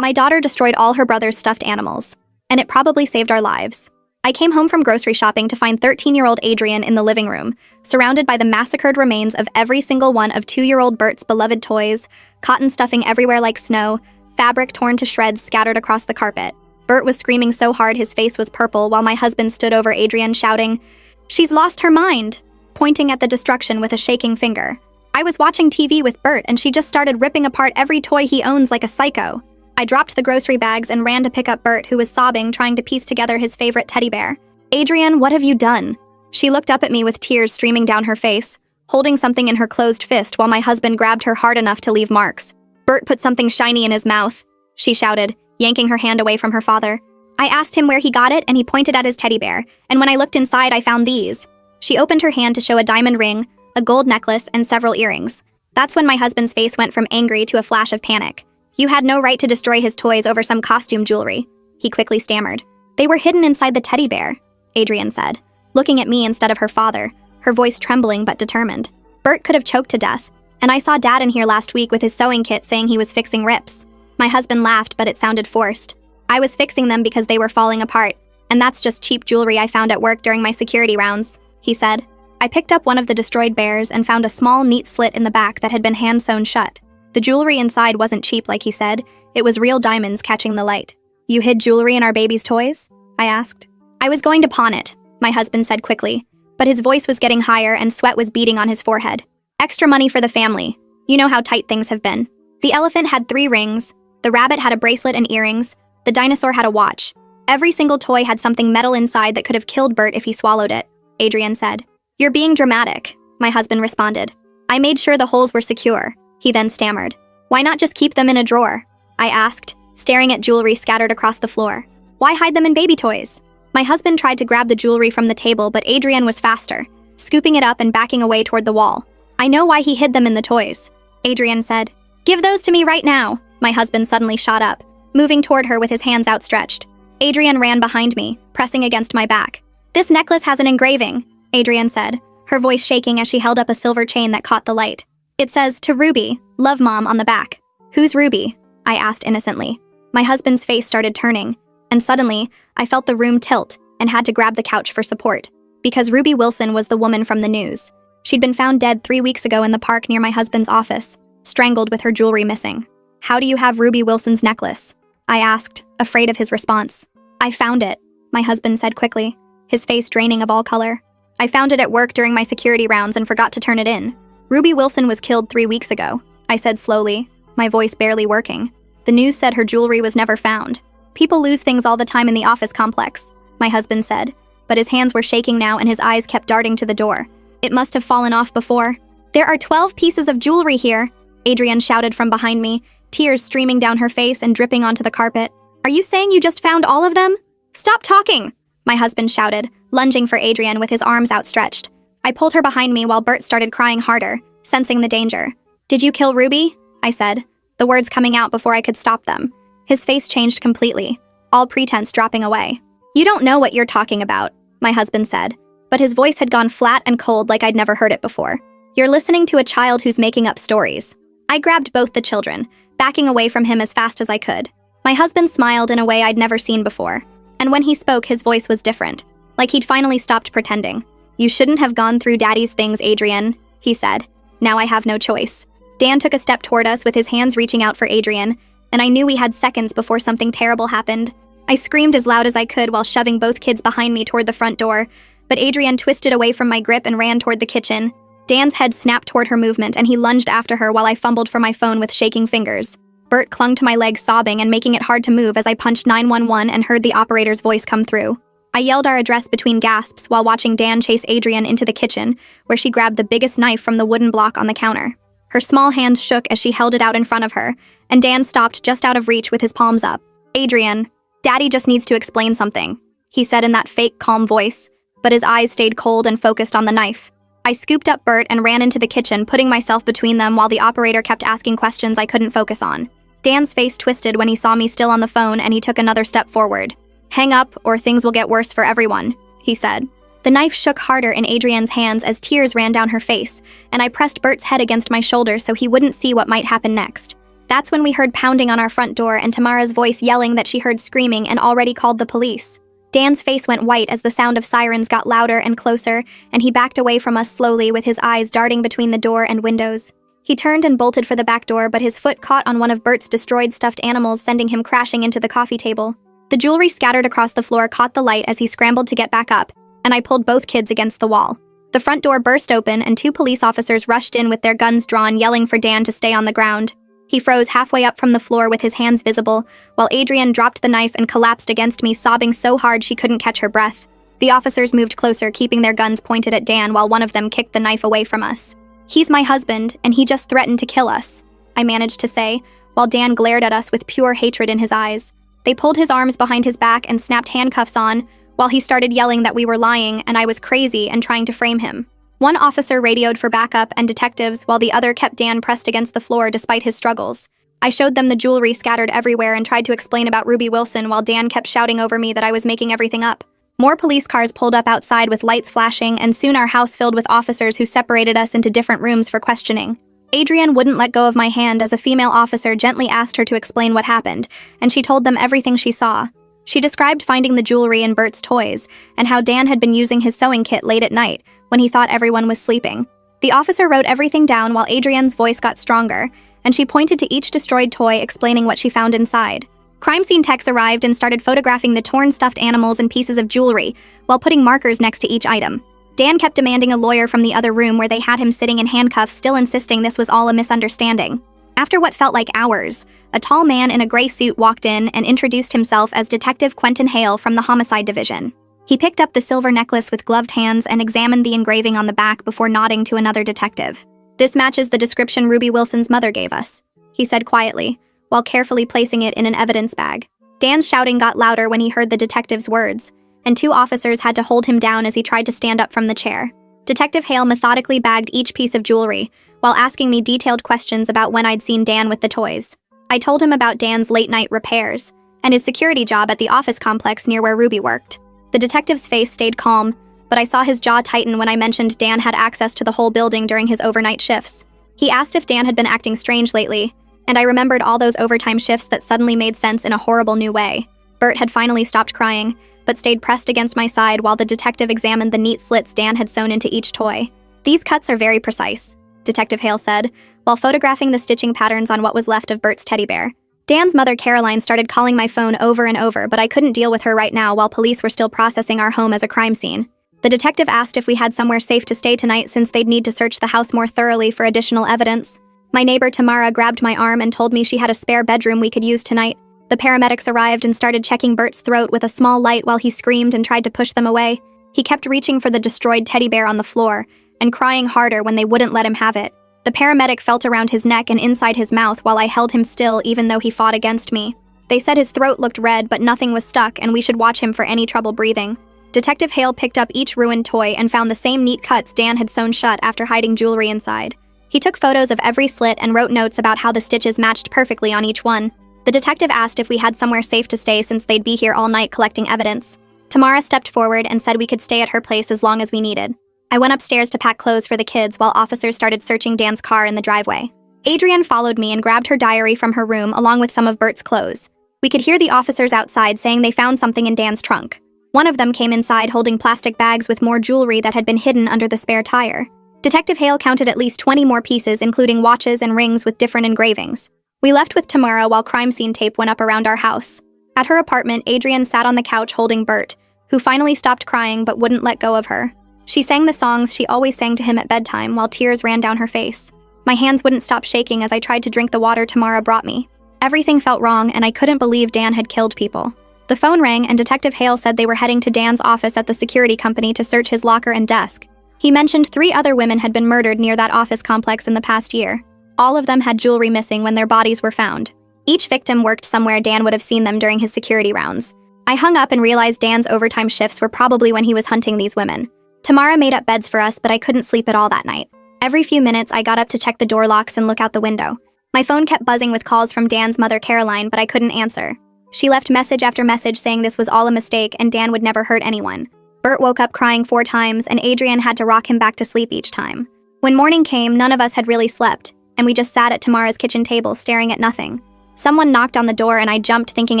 My daughter destroyed all her brother's stuffed animals, and it probably saved our lives. I came home from grocery shopping to find 13-year-old Adrian in the living room, surrounded by the massacred remains of every single one of 2-year-old Bert's beloved toys, cotton stuffing everywhere like snow, fabric torn to shreds scattered across the carpet. Bert was screaming so hard his face was purple while my husband stood over Adrian shouting, "She's lost her mind," pointing at the destruction with a shaking finger. I was watching TV with Bert and she just started ripping apart every toy he owns like a psycho. I dropped the grocery bags and ran to pick up Bert, who was sobbing, trying to piece together his favorite teddy bear. "Adrian, what have you done?" She looked up at me with tears streaming down her face, holding something in her closed fist while my husband grabbed her hard enough to leave marks. "Bert put something shiny in his mouth," she shouted, yanking her hand away from her father. "I asked him where he got it and he pointed at his teddy bear, and when I looked inside I found these." She opened her hand to show a diamond ring, a gold necklace, and several earrings. That's when my husband's face went from angry to a flash of panic. "You had no right to destroy his toys over some costume jewelry," he quickly stammered. "They were hidden inside the teddy bear," Adrian said, looking at me instead of her father, her voice trembling but determined. "Bert could have choked to death, and I saw Dad in here last week with his sewing kit saying he was fixing rips." My husband laughed, but it sounded forced. "I was fixing them because they were falling apart, and that's just cheap jewelry I found at work during my security rounds," he said. I picked up one of the destroyed bears and found a small, neat slit in the back that had been hand-sewn shut. The jewelry inside wasn't cheap, like he said. It was real diamonds catching the light. "You hid jewelry in our baby's toys?" I asked. "I was going to pawn it," my husband said quickly, but his voice was getting higher and sweat was beading on his forehead. "Extra money for the family. You know how tight things have been." The elephant had 3 rings, the rabbit had a bracelet and earrings, the dinosaur had a watch. Every single toy had something metal inside that could have killed Bert if he swallowed it, Adrian said. "You're being dramatic," my husband responded. "I made sure the holes were secure," he then stammered. "Why not just keep them in a drawer?" I asked, staring at jewelry scattered across the floor. "Why hide them in baby toys?" My husband tried to grab the jewelry from the table, but Adrian was faster, scooping it up and backing away toward the wall. "I know why he hid them in the toys," Adrian said. "Give those to me right now," my husband suddenly shot up, moving toward her with his hands outstretched. Adrian ran behind me, pressing against my back. "This necklace has an engraving," Adrian said, her voice shaking as she held up a silver chain that caught the light. "It says, 'To Ruby, love Mom,' on the back." "Who's Ruby?" I asked innocently. My husband's face started turning, and suddenly, I felt the room tilt and had to grab the couch for support. Because Ruby Wilson was the woman from the news. She'd been found dead 3 weeks ago in the park near my husband's office, strangled with her jewelry missing. "How do you have Ruby Wilson's necklace?" I asked, afraid of his response. "I found it," my husband said quickly, his face draining of all color. "I found it at work during my security rounds and forgot to turn it in. Ruby Wilson was killed 3 weeks ago," I said slowly, my voice barely working. "The news said her jewelry was never found. People lose things all the time in the office complex," my husband said, but his hands were shaking now and his eyes kept darting to the door. "It must have fallen off before." "There are 12 pieces of jewelry here," Adrian shouted from behind me, tears streaming down her face and dripping onto the carpet. "Are you saying you just found all of them?" "Stop talking," my husband shouted, lunging for Adrian with his arms outstretched. I pulled her behind me while Bert started crying harder, sensing the danger. "Did you kill Ruby?" I said, the words coming out before I could stop them. His face changed completely, all pretense dropping away. "You don't know what you're talking about," my husband said, but his voice had gone flat and cold like I'd never heard it before. "You're listening to a child who's making up stories." I grabbed both the children, backing away from him as fast as I could. My husband smiled in a way I'd never seen before, and when he spoke, his voice was different, like he'd finally stopped pretending. "You shouldn't have gone through Daddy's things, Adrian," he said. "Now I have no choice." Dan took a step toward us with his hands reaching out for Adrian, and I knew we had seconds before something terrible happened. I screamed as loud as I could while shoving both kids behind me toward the front door, but Adrian twisted away from my grip and ran toward the kitchen. Dan's head snapped toward her movement and he lunged after her while I fumbled for my phone with shaking fingers. Bert clung to my leg sobbing and making it hard to move as I punched 911 and heard the operator's voice come through. I yelled our address between gasps while watching Dan chase Adrian into the kitchen, where she grabbed the biggest knife from the wooden block on the counter. Her small hands shook as she held it out in front of her, and Dan stopped just out of reach with his palms up. "Adrian, Daddy just needs to explain something," he said in that fake, calm voice, but his eyes stayed cold and focused on the knife. I scooped up Bert and ran into the kitchen, putting myself between them while the operator kept asking questions I couldn't focus on. Dan's face twisted when he saw me still on the phone and he took another step forward. "Hang up, or things will get worse for everyone," he said. The knife shook harder in Adrian's hands as tears ran down her face, and I pressed Bert's head against my shoulder so he wouldn't see what might happen next. That's when we heard pounding on our front door and Tamara's voice yelling that she heard screaming and already called the police. Dan's face went white as the sound of sirens got louder and closer, and he backed away from us slowly with his eyes darting between the door and windows. He turned and bolted for the back door, but his foot caught on one of Bert's destroyed stuffed animals, sending him crashing into the coffee table. The jewelry scattered across the floor caught the light as he scrambled to get back up, and I pulled both kids against the wall. The front door burst open, and 2 police officers rushed in with their guns drawn, yelling for Dan to stay on the ground. He froze halfway up from the floor with his hands visible, while Adrienne dropped the knife and collapsed against me, sobbing so hard she couldn't catch her breath. The officers moved closer, keeping their guns pointed at Dan, while one of them kicked the knife away from us. "He's my husband, and he just threatened to kill us," I managed to say, while Dan glared at us with pure hatred in his eyes. They pulled his arms behind his back and snapped handcuffs on, while he started yelling that we were lying and I was crazy and trying to frame him. One officer radioed for backup and detectives, while the other kept Dan pressed against the floor despite his struggles. I showed them the jewelry scattered everywhere and tried to explain about Ruby Wilson, while Dan kept shouting over me that I was making everything up. More police cars pulled up outside with lights flashing, and soon our house filled with officers who separated us into different rooms for questioning. Adrienne wouldn't let go of my hand as a female officer gently asked her to explain what happened, and she told them everything she saw. She described finding the jewelry in Bert's toys, and how Dan had been using his sewing kit late at night, when he thought everyone was sleeping. The officer wrote everything down while Adrienne's voice got stronger, and she pointed to each destroyed toy, explaining what she found inside. Crime scene techs arrived and started photographing the torn stuffed animals and pieces of jewelry, while putting markers next to each item. Dan kept demanding a lawyer from the other room where they had him sitting in handcuffs, still insisting this was all a misunderstanding. After what felt like hours, a tall man in a gray suit walked in and introduced himself as Detective Quentin Hale from the Homicide Division. He picked up the silver necklace with gloved hands and examined the engraving on the back before nodding to another detective. "This matches the description Ruby Wilson's mother gave us," he said quietly, while carefully placing it in an evidence bag. Dan's shouting got louder when he heard the detective's words, and 2 officers had to hold him down as he tried to stand up from the chair. Detective Hale methodically bagged each piece of jewelry, while asking me detailed questions about when I'd seen Dan with the toys. I told him about Dan's late-night repairs, and his security job at the office complex near where Ruby worked. The detective's face stayed calm, but I saw his jaw tighten when I mentioned Dan had access to the whole building during his overnight shifts. He asked if Dan had been acting strange lately, and I remembered all those overtime shifts that suddenly made sense in a horrible new way. Bert had finally stopped crying, but stayed pressed against my side while the detective examined the neat slits Dan had sewn into each toy. "These cuts are very precise," Detective Hale said, while photographing the stitching patterns on what was left of Bert's teddy bear. Dan's mother, Caroline, started calling my phone over and over, but I couldn't deal with her right now while police were still processing our home as a crime scene. The detective asked if we had somewhere safe to stay tonight since they'd need to search the house more thoroughly for additional evidence. My neighbor Tamara grabbed my arm and told me she had a spare bedroom we could use tonight. The paramedics arrived and started checking Bert's throat with a small light while he screamed and tried to push them away. He kept reaching for the destroyed teddy bear on the floor and crying harder when they wouldn't let him have it. The paramedic felt around his neck and inside his mouth while I held him still, even though he fought against me. They said his throat looked red, but nothing was stuck, and we should watch him for any trouble breathing. Detective Hale picked up each ruined toy and found the same neat cuts Dan had sewn shut after hiding jewelry inside. He took photos of every slit and wrote notes about how the stitches matched perfectly on each one. The detective asked if we had somewhere safe to stay since they'd be here all night collecting evidence. Tamara stepped forward and said we could stay at her place as long as we needed. I went upstairs to pack clothes for the kids while officers started searching Dan's car in the driveway. Adrienne followed me and grabbed her diary from her room along with some of Bert's clothes. We could hear the officers outside saying they found something in Dan's trunk. One of them came inside holding plastic bags with more jewelry that had been hidden under the spare tire. Detective Hale counted at least 20 more pieces, including watches and rings with different engravings. We left with Tamara while crime scene tape went up around our house. At her apartment, Adrienne sat on the couch holding Bert, who finally stopped crying but wouldn't let go of her. She sang the songs she always sang to him at bedtime while tears ran down her face. My hands wouldn't stop shaking as I tried to drink the water Tamara brought me. Everything felt wrong, and I couldn't believe Dan had killed people. The phone rang, and Detective Hale said they were heading to Dan's office at the security company to search his locker and desk. He mentioned 3 other women had been murdered near that office complex in the past year. All of them had jewelry missing when their bodies were found. Each victim worked somewhere Dan would have seen them during his security rounds. I hung up and realized Dan's overtime shifts were probably when he was hunting these women. Tamara made up beds for us, but I couldn't sleep at all that night. Every few minutes, I got up to check the door locks and look out the window. My phone kept buzzing with calls from Dan's mother, Caroline, but I couldn't answer. She left message after message saying this was all a mistake and Dan would never hurt anyone. Bert woke up crying 4 times, and Adrienne had to rock him back to sleep each time. When morning came, none of us had really slept, and we just sat at Tamara's kitchen table staring at nothing. Someone knocked on the door and I jumped thinking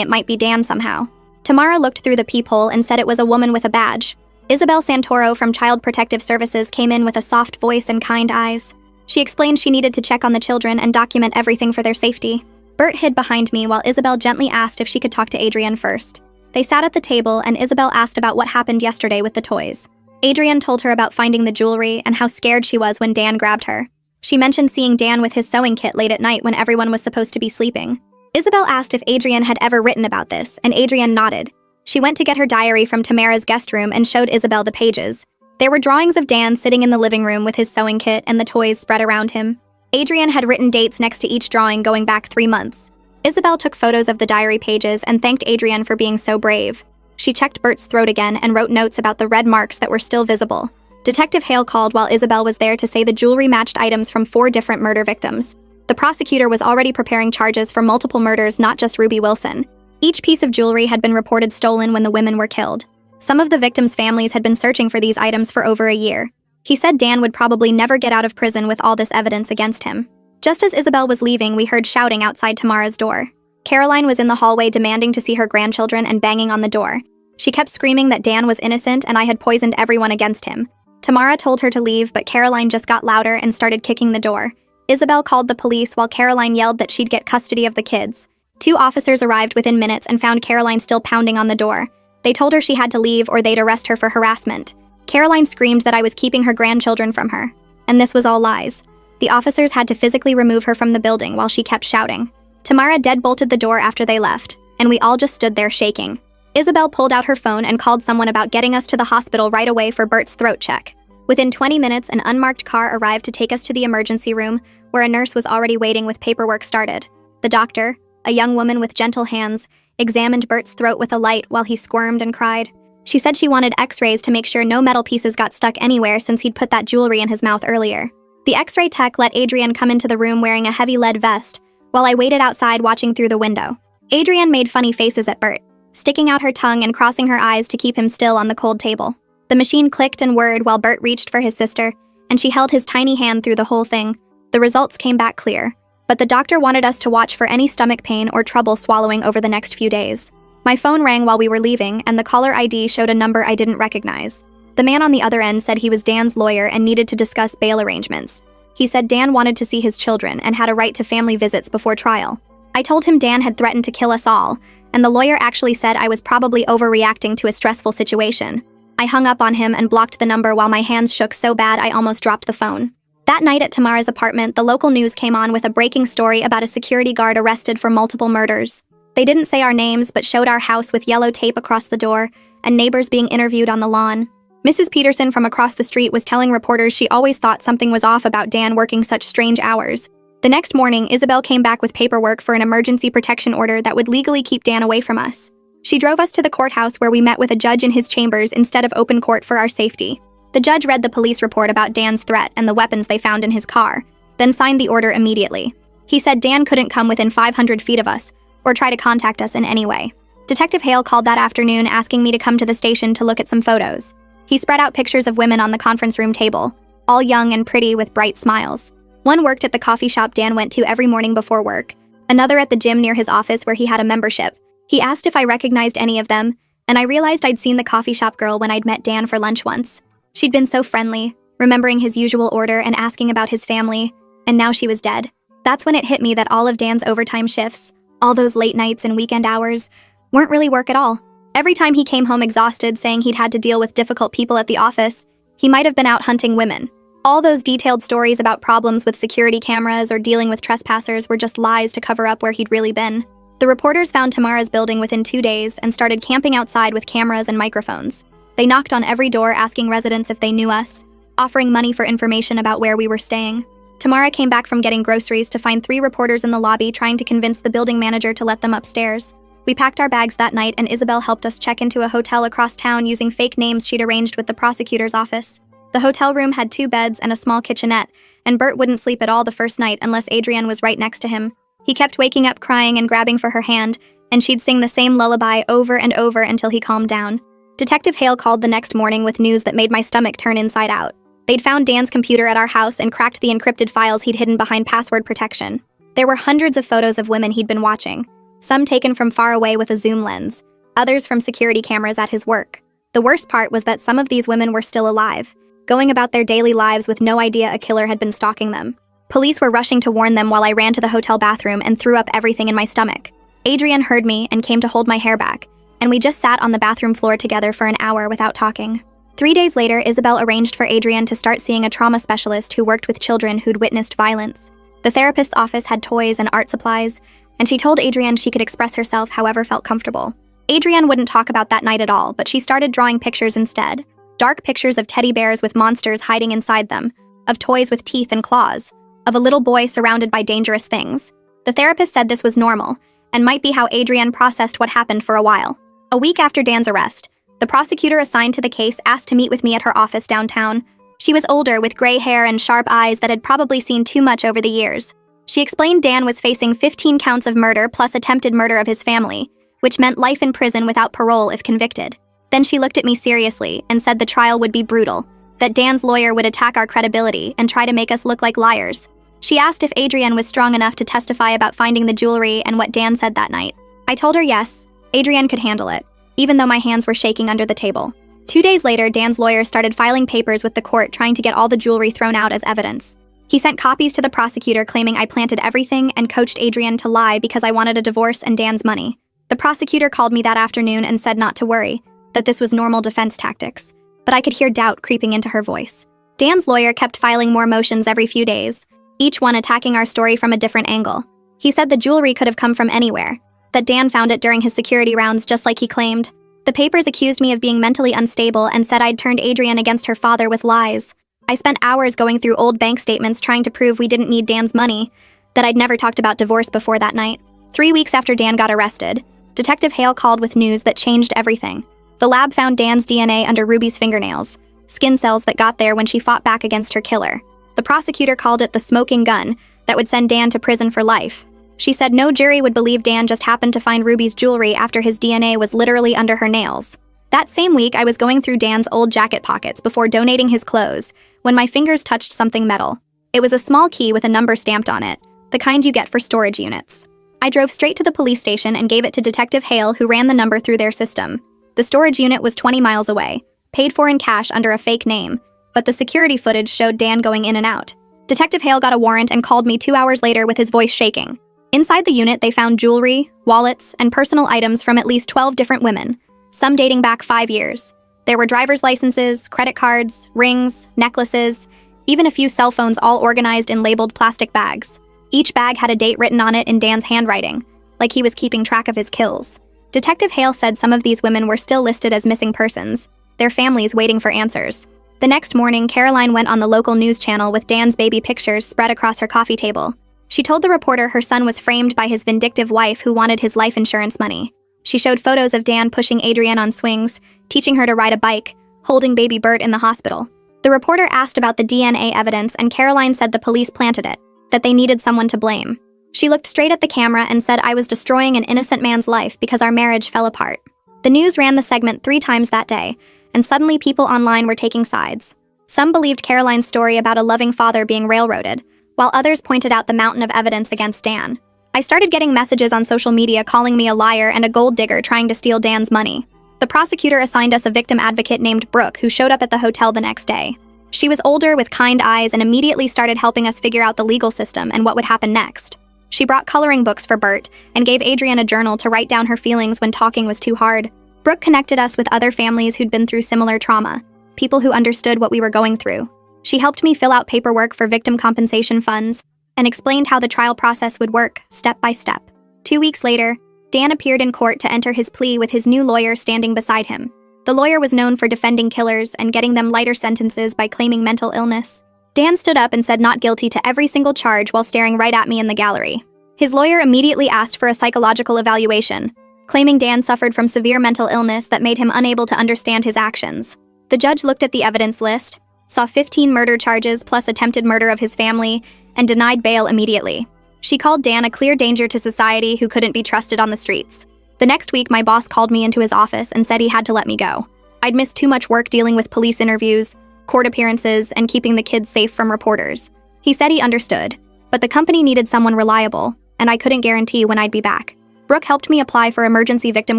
it might be Dan somehow. Tamara looked through the peephole and said it was a woman with a badge. Isabel Santoro from Child Protective Services came in with a soft voice and kind eyes. She explained she needed to check on the children and document everything for their safety. Bert hid behind me while Isabel gently asked if she could talk to Adrian first. They sat at the table and Isabel asked about what happened yesterday with the toys. Adrian told her about finding the jewelry and how scared she was when Dan grabbed her. She mentioned seeing Dan with his sewing kit late at night when everyone was supposed to be sleeping. Isabel asked if Adrian had ever written about this, and Adrian nodded. She went to get her diary from Tamara's guest room and showed Isabel the pages. There were drawings of Dan sitting in the living room with his sewing kit and the toys spread around him. Adrian had written dates next to each drawing going back 3 months. Isabel took photos of the diary pages and thanked Adrian for being so brave. She checked Bert's throat again and wrote notes about the red marks that were still visible. Detective Hale called while Isabel was there to say the jewelry matched items from 4 different murder victims. The prosecutor was already preparing charges for multiple murders, not just Ruby Wilson. Each piece of jewelry had been reported stolen when the women were killed. Some of the victims' families had been searching for these items for over a year. He said Dan would probably never get out of prison with all this evidence against him. Just as Isabel was leaving, we heard shouting outside Tamara's door. Caroline was in the hallway demanding to see her grandchildren and banging on the door. She kept screaming that Dan was innocent and I had poisoned everyone against him. Tamara told her to leave, but Caroline just got louder and started kicking the door. Isabel called the police while Caroline yelled that she'd get custody of the kids. 2 officers arrived within minutes and found Caroline still pounding on the door. They told her she had to leave or they'd arrest her for harassment. Caroline screamed that I was keeping her grandchildren from her. And this was all lies. The officers had to physically remove her from the building while she kept shouting. Tamara deadbolted the door after they left, and we all just stood there shaking. Isabel pulled out her phone and called someone about getting us to the hospital right away for Bert's throat check. Within 20 minutes, an unmarked car arrived to take us to the emergency room, where a nurse was already waiting with paperwork started. The doctor, a young woman with gentle hands, examined Bert's throat with a light while he squirmed and cried. She said she wanted x-rays to make sure no metal pieces got stuck anywhere since he'd put that jewelry in his mouth earlier. The x-ray tech let Adrian come into the room wearing a heavy lead vest, while I waited outside watching through the window. Adrian made funny faces at Bert, sticking out her tongue and crossing her eyes to keep him still on the cold table. The machine clicked and whirred while Bert reached for his sister, and she held his tiny hand through the whole thing. The results came back clear, but the doctor wanted us to watch for any stomach pain or trouble swallowing over the next few days. My phone rang while we were leaving, and the caller ID showed a number I didn't recognize. The man on the other end said he was Dan's lawyer and needed to discuss bail arrangements. He said Dan wanted to see his children and had a right to family visits before trial. I told him Dan had threatened to kill us all, and the lawyer actually said I was probably overreacting to a stressful situation. I hung up on him and blocked the number while my hands shook so bad I almost dropped the phone. That night at Tamara's apartment, the local news came on with a breaking story about a security guard arrested for multiple murders. They didn't say our names, but showed our house with yellow tape across the door and neighbors being interviewed on the lawn. Mrs. Peterson from across the street was telling reporters she always thought something was off about Dan working such strange hours. The next morning, Isabel came back with paperwork for an emergency protection order that would legally keep Dan away from us. She drove us to the courthouse where we met with a judge in his chambers instead of open court for our safety. The judge read the police report about Dan's threat and the weapons they found in his car, then signed the order immediately. He said Dan couldn't come within 500 feet of us or try to contact us in any way. Detective Hale called that afternoon asking me to come to the station to look at some photos. He spread out pictures of women on the conference room table, all young and pretty with bright smiles. One worked at the coffee shop Dan went to every morning before work, another at the gym near his office where he had a membership. He asked if I recognized any of them, and I realized I'd seen the coffee shop girl when I'd met Dan for lunch once. She'd been so friendly, remembering his usual order and asking about his family, and now she was dead. That's when it hit me that all of Dan's overtime shifts, all those late nights and weekend hours, weren't really work at all. Every time he came home exhausted saying he'd had to deal with difficult people at the office, he might have been out hunting women. All those detailed stories about problems with security cameras or dealing with trespassers were just lies to cover up where he'd really been. The reporters found Tamara's building within 2 days and started camping outside with cameras and microphones. They knocked on every door asking residents if they knew us, offering money for information about where we were staying. Tamara came back from getting groceries to find 3 reporters in the lobby trying to convince the building manager to let them upstairs. We packed our bags that night and Isabel helped us check into a hotel across town using fake names she'd arranged with the prosecutor's office. The hotel room had 2 beds and a small kitchenette, and Bert wouldn't sleep at all the first night unless Adrian was right next to him. He kept waking up crying and grabbing for her hand, and she'd sing the same lullaby over and over until he calmed down. Detective Hale called the next morning with news that made my stomach turn inside out. They'd found Dan's computer at our house and cracked the encrypted files he'd hidden behind password protection. There were hundreds of photos of women he'd been watching, some taken from far away with a zoom lens, others from security cameras at his work. The worst part was that some of these women were still alive, going about their daily lives with no idea a killer had been stalking them. Police were rushing to warn them while I ran to the hotel bathroom and threw up everything in my stomach. Adrian heard me and came to hold my hair back, and we just sat on the bathroom floor together for an hour without talking. 3 days later, Isabel arranged for Adrian to start seeing a trauma specialist who worked with children who'd witnessed violence. The therapist's office had toys and art supplies, and she told Adrian she could express herself however felt comfortable. Adrian wouldn't talk about that night at all, but she started drawing pictures instead. Dark pictures of teddy bears with monsters hiding inside them, of toys with teeth and claws, of a little boy surrounded by dangerous things. The therapist said this was normal, and might be how Adrian processed what happened for a while. A week after Dan's arrest, the prosecutor assigned to the case asked to meet with me at her office downtown. She was older, with gray hair and sharp eyes that had probably seen too much over the years. She explained Dan was facing 15 counts of murder plus attempted murder of his family, which meant life in prison without parole if convicted. Then she looked at me seriously and said the trial would be brutal, that Dan's lawyer would attack our credibility and try to make us look like liars. She asked if Adrian was strong enough to testify about finding the jewelry and what Dan said that night. I told her yes, Adrian could handle it, even though my hands were shaking under the table. 2 days later, Dan's lawyer started filing papers with the court trying to get all the jewelry thrown out as evidence. He sent copies to the prosecutor claiming I planted everything and coached Adrian to lie because I wanted a divorce and Dan's money. The prosecutor called me that afternoon and said not to worry, that this was normal defense tactics, but I could hear doubt creeping into her voice. Dan's lawyer kept filing more motions every few days, each one attacking our story from a different angle. He said the jewelry could have come from anywhere, that Dan found it during his security rounds just like he claimed. The papers accused me of being mentally unstable and said I'd turned Adrian against her father with lies. I spent hours going through old bank statements trying to prove we didn't need Dan's money, that I'd never talked about divorce before that night. 3 weeks after Dan got arrested, Detective Hale called with news that changed everything. The lab found Dan's DNA under Ruby's fingernails, skin cells that got there when she fought back against her killer. The prosecutor called it the smoking gun that would send Dan to prison for life. She said no jury would believe Dan just happened to find Ruby's jewelry after his DNA was literally under her nails. That same week, I was going through Dan's old jacket pockets before donating his clothes when my fingers touched something metal. It was a small key with a number stamped on it, the kind you get for storage units. I drove straight to the police station and gave it to Detective Hale, who ran the number through their system. The storage unit was 20 miles away, paid for in cash under a fake name, but the security footage showed Dan going in and out. Detective Hale got a warrant and called me 2 hours later with his voice shaking. Inside the unit, they found jewelry, wallets, and personal items from at least 12 different women, some dating back 5 years. There were driver's licenses, credit cards, rings, necklaces, even a few cell phones, all organized in labeled plastic bags. Each bag had a date written on it in Dan's handwriting, like he was keeping track of his kills. Detective Hale said some of these women were still listed as missing persons, their families waiting for answers. The next morning, Caroline went on the local news channel with Dan's baby pictures spread across her coffee table. She told the reporter her son was framed by his vindictive wife who wanted his life insurance money. She showed photos of Dan pushing Adrienne on swings, teaching her to ride a bike, holding baby Bert in the hospital. The reporter asked about the DNA evidence, and Caroline said the police planted it, that they needed someone to blame. She looked straight at the camera and said I was destroying an innocent man's life because our marriage fell apart. The news ran the segment 3 times that day, and suddenly people online were taking sides. Some believed Caroline's story about a loving father being railroaded, while others pointed out the mountain of evidence against Dan. I started getting messages on social media calling me a liar and a gold digger trying to steal Dan's money. The prosecutor assigned us a victim advocate named Brooke, who showed up at the hotel the next day. She was older with kind eyes and immediately started helping us figure out the legal system and what would happen next. She brought coloring books for Bert and gave Adrienne a journal to write down her feelings when talking was too hard. Brooke connected us with other families who'd been through similar trauma, people who understood what we were going through. She helped me fill out paperwork for victim compensation funds and explained how the trial process would work, step by step. 2 weeks later, Dan appeared in court to enter his plea with his new lawyer standing beside him. The lawyer was known for defending killers and getting them lighter sentences by claiming mental illness. Dan stood up and said not guilty to every single charge while staring right at me in the gallery. His lawyer immediately asked for a psychological evaluation, claiming Dan suffered from severe mental illness that made him unable to understand his actions. The judge looked at the evidence list, saw 15 murder charges plus attempted murder of his family, and denied bail immediately. She called Dan a clear danger to society who couldn't be trusted on the streets. The next week, my boss called me into his office and said he had to let me go. I'd missed too much work dealing with police interviews, court appearances, and keeping the kids safe from reporters. He said he understood, but the company needed someone reliable, and I couldn't guarantee when I'd be back. Brooke helped me apply for emergency victim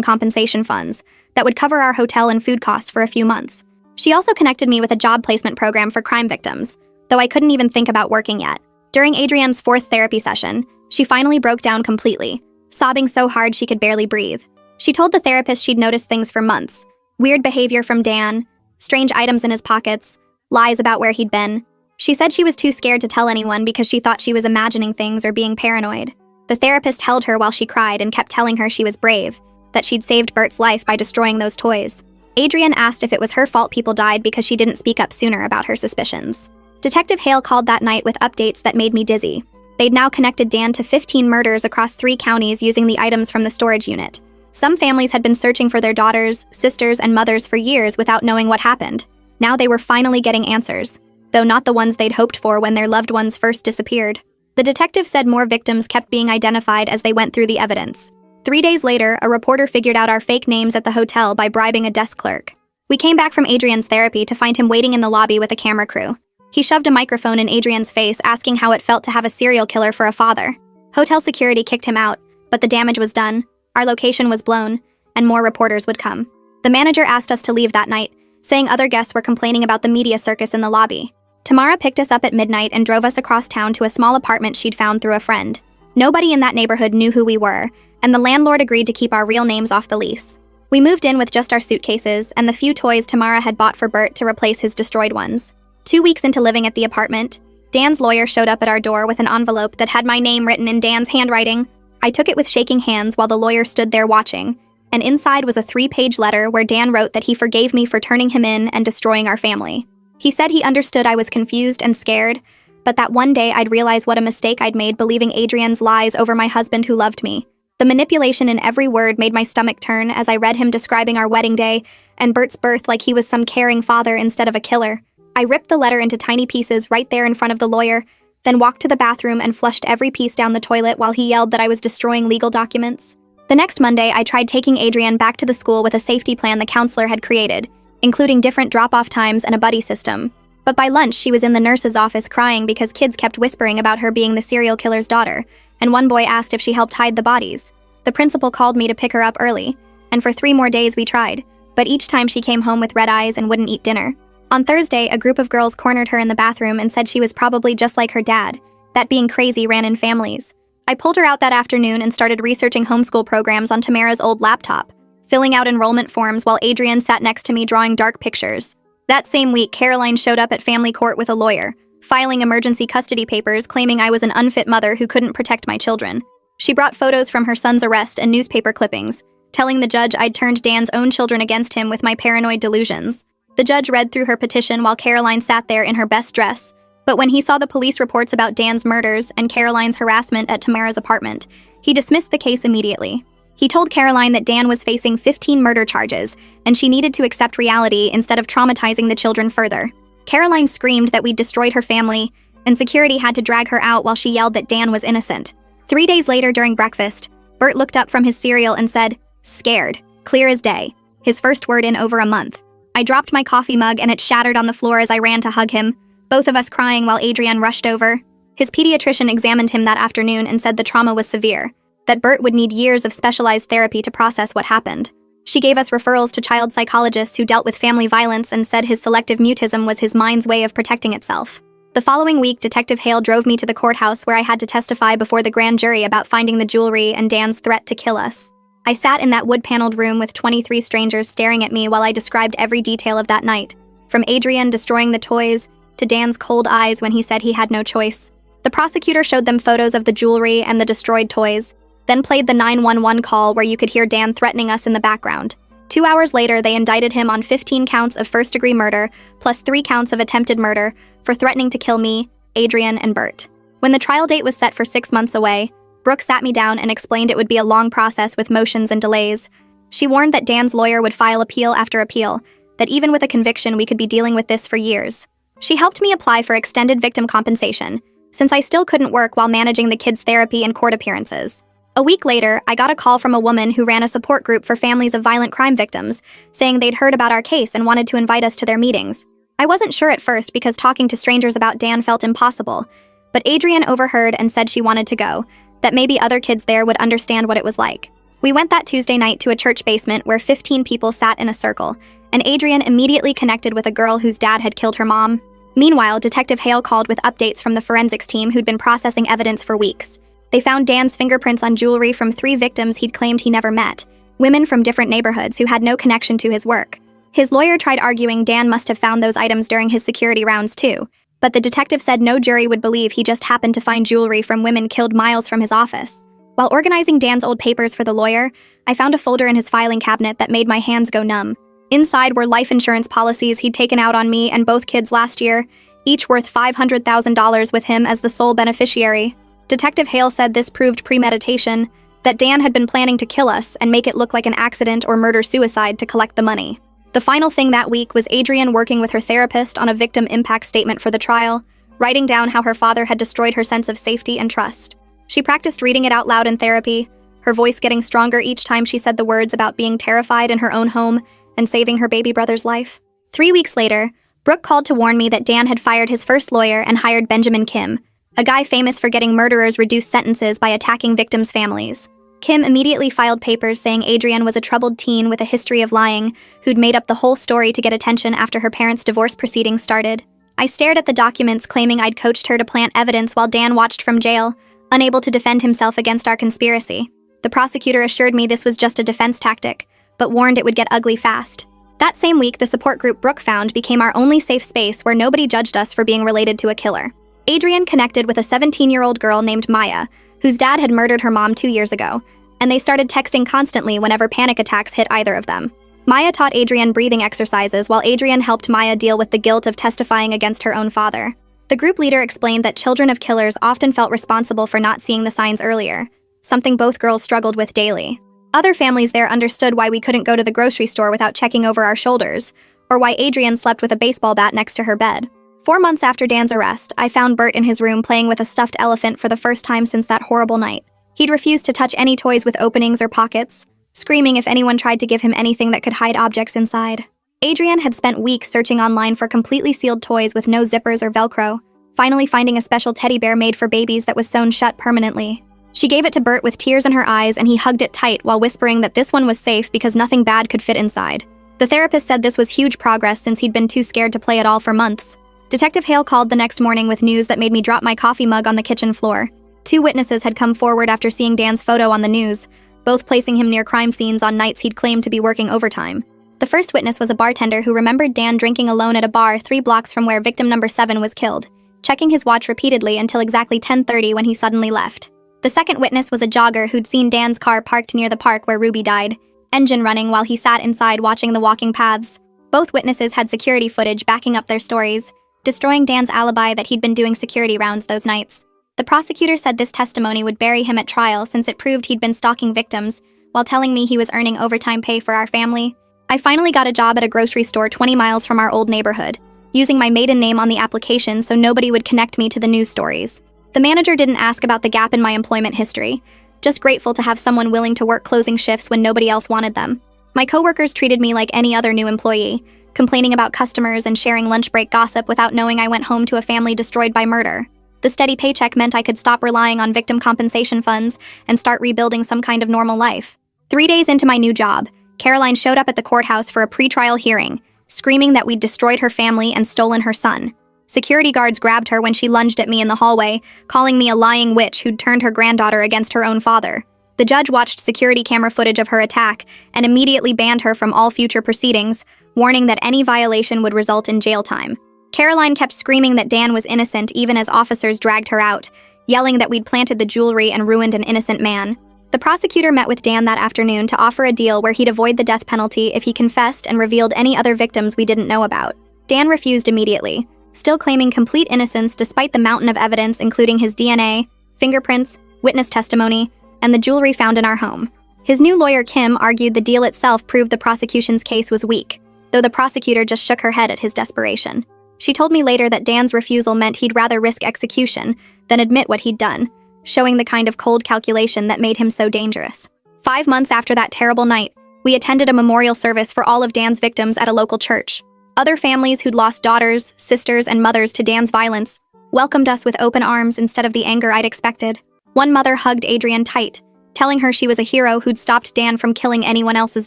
compensation funds that would cover our hotel and food costs for a few months. She also connected me with a job placement program for crime victims, though I couldn't even think about working yet. During Adrienne's 4th therapy session, she finally broke down completely, sobbing so hard she could barely breathe. She told the therapist she'd noticed things for months: weird behavior from Dan, strange items in his pockets, lies about where he'd been. She said she was too scared to tell anyone because she thought she was imagining things or being paranoid. The therapist held her while she cried and kept telling her she was brave, that she'd saved Bert's life by destroying those toys. Adrienne asked if it was her fault people died because she didn't speak up sooner about her suspicions. Detective Hale called that night with updates that made me dizzy. They'd now connected Dan to 15 murders across 3 counties using the items from the storage unit. Some families had been searching for their daughters, sisters, and mothers for years without knowing what happened. Now they were finally getting answers, though not the ones they'd hoped for when their loved ones first disappeared. The detective said more victims kept being identified as they went through the evidence. 3 days later, a reporter figured out our fake names at the hotel by bribing a desk clerk. We came back from Adrienne's therapy to find him waiting in the lobby with a camera crew. He shoved a microphone in Adrienne's face, asking how it felt to have a serial killer for a father. Hotel security kicked him out, but the damage was done, our location was blown, and more reporters would come. The manager asked us to leave that night, saying other guests were complaining about the media circus in the lobby. Tamara picked us up at midnight and drove us across town to a small apartment she'd found through a friend. Nobody in that neighborhood knew who we were, and the landlord agreed to keep our real names off the lease. We moved in with just our suitcases and the few toys Tamara had bought for Bert to replace his destroyed ones. 2 weeks into living at the apartment, Dan's lawyer showed up at our door with an envelope that had my name written in Dan's handwriting. I took it with shaking hands while the lawyer stood there watching, and inside was a 3-page letter where Dan wrote that he forgave me for turning him in and destroying our family. He said he understood I was confused and scared, but that one day I'd realize what a mistake I'd made believing Adrienne's lies over my husband who loved me. The manipulation in every word made my stomach turn as I read him describing our wedding day and Bert's birth like he was some caring father instead of a killer. I ripped the letter into tiny pieces right there in front of the lawyer, then walked to the bathroom and flushed every piece down the toilet while he yelled that I was destroying legal documents. The next Monday, I tried taking Adrienne back to the school with a safety plan the counselor had created, including different drop-off times and a buddy system. But by lunch, she was in the nurse's office crying because kids kept whispering about her being the serial killer's daughter, and one boy asked if she helped hide the bodies. The principal called me to pick her up early, and for 3 more days we tried, but each time she came home with red eyes and wouldn't eat dinner. On Thursday, a group of girls cornered her in the bathroom and said she was probably just like her dad, that being crazy ran in families. I pulled her out that afternoon and started researching homeschool programs on Tamara's old laptop, filling out enrollment forms while Adrienne sat next to me drawing dark pictures. That same week, Caroline showed up at family court with a lawyer, filing emergency custody papers claiming I was an unfit mother who couldn't protect my children. She brought photos from her son's arrest and newspaper clippings, telling the judge I'd turned Dan's own children against him with my paranoid delusions. The judge read through her petition while Caroline sat there in her best dress, but when he saw the police reports about Dan's murders and Caroline's harassment at Tamara's apartment, he dismissed the case immediately. He told Caroline that Dan was facing 15 murder charges, and she needed to accept reality instead of traumatizing the children further. Caroline screamed that we'd destroyed her family, and security had to drag her out while she yelled that Dan was innocent. 3 days later during breakfast, Bert looked up from his cereal and said, "Scared," clear as day, his first word in over a month. I dropped my coffee mug and it shattered on the floor as I ran to hug him, both of us crying while Adrienne rushed over. His pediatrician examined him that afternoon and said the trauma was severe, that Bert would need years of specialized therapy to process what happened. She gave us referrals to child psychologists who dealt with family violence and said his selective mutism was his mind's way of protecting itself. The following week, Detective Hale drove me to the courthouse where I had to testify before the grand jury about finding the jewelry and Dan's threat to kill us. I sat in that wood-paneled room with 23 strangers staring at me while I described every detail of that night, from Adrienne destroying the toys to Dan's cold eyes when he said he had no choice. The prosecutor showed them photos of the jewelry and the destroyed toys, then played the 911 call where you could hear Dan threatening us in the background. 2 hours later, they indicted him on 15 counts of first-degree murder, plus 3 counts of attempted murder, for threatening to kill me, Adrienne, and Bert. When the trial date was set for 6 months away, Brooke sat me down and explained it would be a long process with motions and delays. She warned that Dan's lawyer would file appeal after appeal, that even with a conviction we could be dealing with this for years. She helped me apply for extended victim compensation, since I still couldn't work while managing the kids' therapy and court appearances. A week later, I got a call from a woman who ran a support group for families of violent crime victims, saying they'd heard about our case and wanted to invite us to their meetings. I wasn't sure at first because talking to strangers about Dan felt impossible, but Adrian overheard and said she wanted to go, that maybe other kids there would understand what it was like. We went that Tuesday night to a church basement where 15 people sat in a circle, and Adrian immediately connected with a girl whose dad had killed her mom. Meanwhile, Detective Hale called with updates from the forensics team who'd been processing evidence for weeks. They found Dan's fingerprints on jewelry from 3 victims he'd claimed he never met, women from different neighborhoods who had no connection to his work. His lawyer tried arguing Dan must have found those items during his security rounds too, but the detective said no jury would believe he just happened to find jewelry from women killed miles from his office. While organizing Dan's old papers for the lawyer, I found a folder in his filing cabinet that made my hands go numb. Inside were life insurance policies he'd taken out on me and both kids last year, each worth $500,000 with him as the sole beneficiary. Detective Hale said this proved premeditation, that Dan had been planning to kill us and make it look like an accident or murder-suicide to collect the money. The final thing that week was Adrian working with her therapist on a victim impact statement for the trial, writing down how her father had destroyed her sense of safety and trust. She practiced reading it out loud in therapy, her voice getting stronger each time she said the words about being terrified in her own home and saving her baby brother's life. 3 weeks later, Brooke called to warn me that Dan had fired his first lawyer and hired Benjamin Kim, a guy famous for getting murderers reduced sentences by attacking victims' families. Kim immediately filed papers saying Adrian was a troubled teen with a history of lying, who'd made up the whole story to get attention after her parents' divorce proceedings started. I stared at the documents claiming I'd coached her to plant evidence while Dan watched from jail, unable to defend himself against our conspiracy. The prosecutor assured me this was just a defense tactic, but warned it would get ugly fast. That same week, the support group Brooke found became our only safe space where nobody judged us for being related to a killer. Adrian connected with a 17-year-old girl named Maya, whose dad had murdered her mom 2 years ago, and they started texting constantly whenever panic attacks hit either of them. Maya taught Adrian breathing exercises while Adrian helped Maya deal with the guilt of testifying against her own father. The group leader explained that children of killers often felt responsible for not seeing the signs earlier, something both girls struggled with daily. Other families there understood why we couldn't go to the grocery store without checking over our shoulders, or why Adrian slept with a baseball bat next to her bed. 4 months after Dan's arrest, I found Bert in his room playing with a stuffed elephant for the first time since that horrible night. He'd refused to touch any toys with openings or pockets, screaming if anyone tried to give him anything that could hide objects inside. Adrian had spent weeks searching online for completely sealed toys with no zippers or Velcro, finally finding a special teddy bear made for babies that was sewn shut permanently. She gave it to Bert with tears in her eyes and he hugged it tight while whispering that this one was safe because nothing bad could fit inside. The therapist said this was huge progress since he'd been too scared to play at all for months. Detective Hale called the next morning with news that made me drop my coffee mug on the kitchen floor. 2 witnesses had come forward after seeing Dan's photo on the news, both placing him near crime scenes on nights he'd claimed to be working overtime. The first witness was a bartender who remembered Dan drinking alone at a bar 3 blocks from where victim number 7 was killed, checking his watch repeatedly until exactly 10:30 when he suddenly left. The second witness was a jogger who'd seen Dan's car parked near the park where Ruby died, engine running while he sat inside watching the walking paths. Both witnesses had security footage backing up their stories, destroying Dan's alibi that he'd been doing security rounds those nights. The prosecutor said this testimony would bury him at trial since it proved he'd been stalking victims, while telling me he was earning overtime pay for our family. I finally got a job at a grocery store 20 miles from our old neighborhood, using my maiden name on the application so nobody would connect me to the news stories. The manager didn't ask about the gap in my employment history, just grateful to have someone willing to work closing shifts when nobody else wanted them. My coworkers treated me like any other new employee, complaining about customers and sharing lunch break gossip without knowing I went home to a family destroyed by murder. The steady paycheck meant I could stop relying on victim compensation funds and start rebuilding some kind of normal life. 3 days into my new job, Caroline showed up at the courthouse for a pretrial hearing, screaming that we'd destroyed her family and stolen her son. Security guards grabbed her when she lunged at me in the hallway, calling me a lying witch who'd turned her granddaughter against her own father. The judge watched security camera footage of her attack and immediately banned her from all future proceedings, warning that any violation would result in jail time. Caroline kept screaming that Dan was innocent even as officers dragged her out, yelling that we'd planted the jewelry and ruined an innocent man. The prosecutor met with Dan that afternoon to offer a deal where he'd avoid the death penalty if he confessed and revealed any other victims we didn't know about. Dan refused immediately, still claiming complete innocence despite the mountain of evidence including his DNA, fingerprints, witness testimony, and the jewelry found in our home. His new lawyer Kim argued the deal itself proved the prosecution's case was weak, though the prosecutor just shook her head at his desperation. She told me later that Dan's refusal meant he'd rather risk execution than admit what he'd done, showing the kind of cold calculation that made him so dangerous. 5 months after that terrible night, we attended a memorial service for all of Dan's victims at a local church. Other families who'd lost daughters, sisters, and mothers to Dan's violence welcomed us with open arms instead of the anger I'd expected. One mother hugged Adrienne tight, telling her she was a hero who'd stopped Dan from killing anyone else's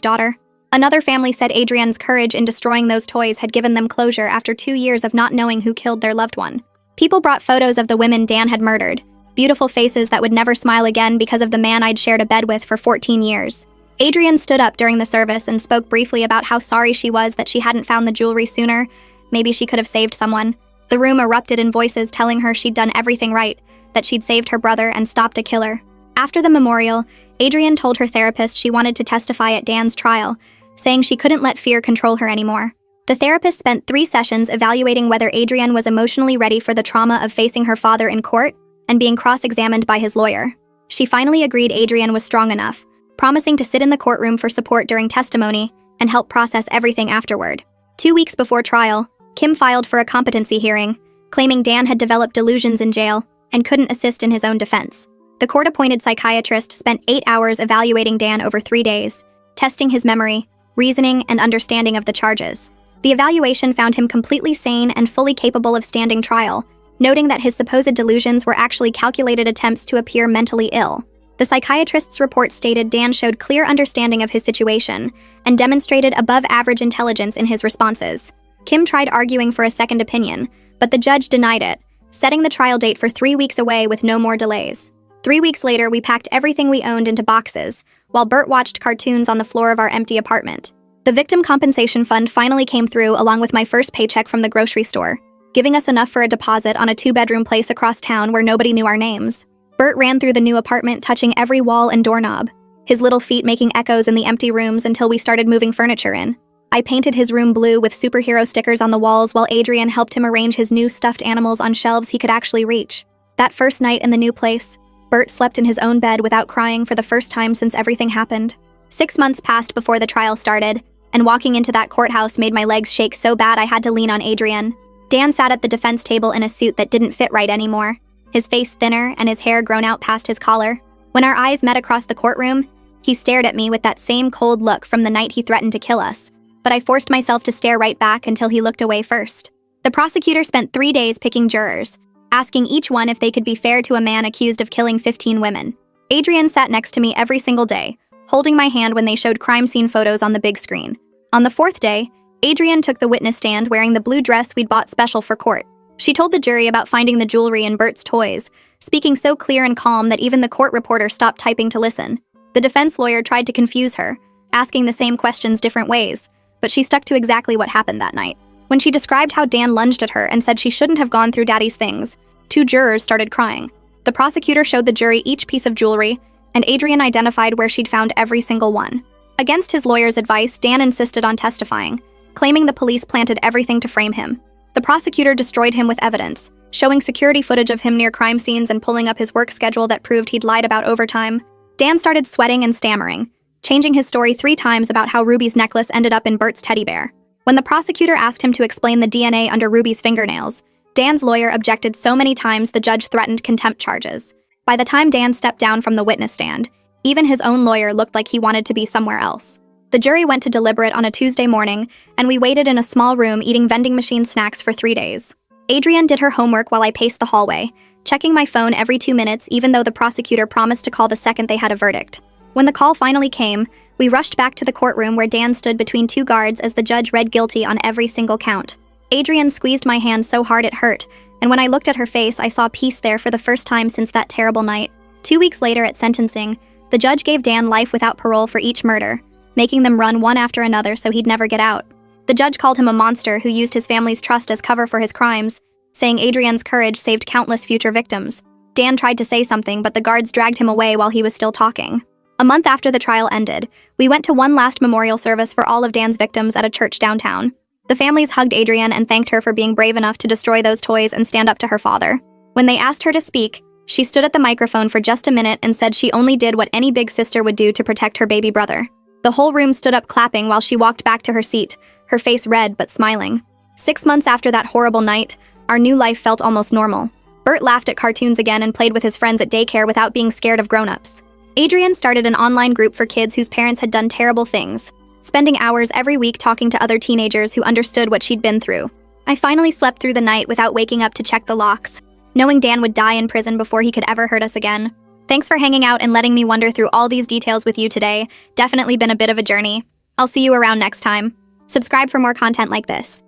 daughter. Another family said Adrienne's courage in destroying those toys had given them closure after 2 years of not knowing who killed their loved one. People brought photos of the women Dan had murdered, beautiful faces that would never smile again because of the man I'd shared a bed with for 14 years. Adrienne stood up during the service and spoke briefly about how sorry she was that she hadn't found the jewelry sooner. Maybe she could have saved someone. The room erupted in voices telling her she'd done everything right, that she'd saved her brother and stopped a killer. After the memorial, Adrienne told her therapist she wanted to testify at Dan's trial, saying she couldn't let fear control her anymore. The therapist spent 3 sessions evaluating whether Adrienne was emotionally ready for the trauma of facing her father in court and being cross-examined by his lawyer. She finally agreed Adrienne was strong enough, promising to sit in the courtroom for support during testimony and help process everything afterward. 2 weeks before trial, Kim filed for a competency hearing, claiming Dan had developed delusions in jail and couldn't assist in his own defense. The court-appointed psychiatrist spent 8 hours evaluating Dan over 3 days, testing his memory, reasoning, and understanding of the charges. The evaluation found him completely sane and fully capable of standing trial, noting that his supposed delusions were actually calculated attempts to appear mentally ill. The psychiatrist's report stated Dan showed clear understanding of his situation and demonstrated above-average intelligence in his responses. Kim tried arguing for a second opinion, but the judge denied it, setting the trial date for 3 weeks away with no more delays. 3 weeks later, we packed everything we owned into boxes, while Bert watched cartoons on the floor of our empty apartment. The Victim Compensation Fund finally came through along with my first paycheck from the grocery store, giving us enough for a deposit on a 2-bedroom place across town where nobody knew our names. Bert ran through the new apartment, touching every wall and doorknob, his little feet making echoes in the empty rooms until we started moving furniture in. I painted his room blue with superhero stickers on the walls while Adrienne helped him arrange his new stuffed animals on shelves he could actually reach. That first night in the new place, Bert slept in his own bed without crying for the first time since everything happened. 6 months passed before the trial started, and walking into that courthouse made my legs shake so bad I had to lean on Adrienne. Dan sat at the defense table in a suit that didn't fit right anymore, his face thinner and his hair grown out past his collar. When our eyes met across the courtroom, he stared at me with that same cold look from the night he threatened to kill us, but I forced myself to stare right back until he looked away first. The prosecutor spent 3 days picking jurors, asking each one if they could be fair to a man accused of killing 15 women. Adrienne sat next to me every single day, holding my hand when they showed crime scene photos on the big screen. On the 4th day, Adrienne took the witness stand wearing the blue dress we'd bought special for court. She told the jury about finding the jewelry in Bert's toys, speaking so clear and calm that even the court reporter stopped typing to listen. The defense lawyer tried to confuse her, asking the same questions different ways, but she stuck to exactly what happened that night. When she described how Dan lunged at her and said she shouldn't have gone through Daddy's things, 2 jurors started crying. The prosecutor showed the jury each piece of jewelry, and Adrienne identified where she'd found every single one. Against his lawyer's advice, Dan insisted on testifying, claiming the police planted everything to frame him. The prosecutor destroyed him with evidence, showing security footage of him near crime scenes and pulling up his work schedule that proved he'd lied about overtime. Dan started sweating and stammering, changing his story 3 times about how Ruby's necklace ended up in Bert's teddy bear. When the prosecutor asked him to explain the DNA under Ruby's fingernails, Dan's lawyer objected so many times the judge threatened contempt charges. By the time Dan stepped down from the witness stand, even his own lawyer looked like he wanted to be somewhere else. The jury went to deliberate on a Tuesday morning, and we waited in a small room eating vending machine snacks for 3 days. Adrienne did her homework while I paced the hallway, checking my phone every 2 minutes even though the prosecutor promised to call the second they had a verdict. When the call finally came, we rushed back to the courtroom where Dan stood between 2 guards as the judge read guilty on every single count. Adrienne squeezed my hand so hard it hurt, and when I looked at her face, I saw peace there for the first time since that terrible night. 2 weeks later at sentencing, the judge gave Dan life without parole for each murder, making them run one after another so he'd never get out. The judge called him a monster who used his family's trust as cover for his crimes, saying Adrienne's courage saved countless future victims. Dan tried to say something, but the guards dragged him away while he was still talking. A month after the trial ended, we went to one last memorial service for all of Dan's victims at a church downtown. The families hugged Adrienne and thanked her for being brave enough to destroy those toys and stand up to her father. When they asked her to speak, she stood at the microphone for just a minute and said she only did what any big sister would do to protect her baby brother. The whole room stood up clapping while she walked back to her seat, her face red but smiling. 6 months after that horrible night, our new life felt almost normal. Bert laughed at cartoons again and played with his friends at daycare without being scared of grown-ups. Adrienne started an online group for kids whose parents had done terrible things, spending hours every week talking to other teenagers who understood what she'd been through. I finally slept through the night without waking up to check the locks, knowing Dan would die in prison before he could ever hurt us again. Thanks for hanging out and letting me wonder through all these details with you today. Definitely been a bit of a journey. I'll see you around next time. Subscribe for more content like this.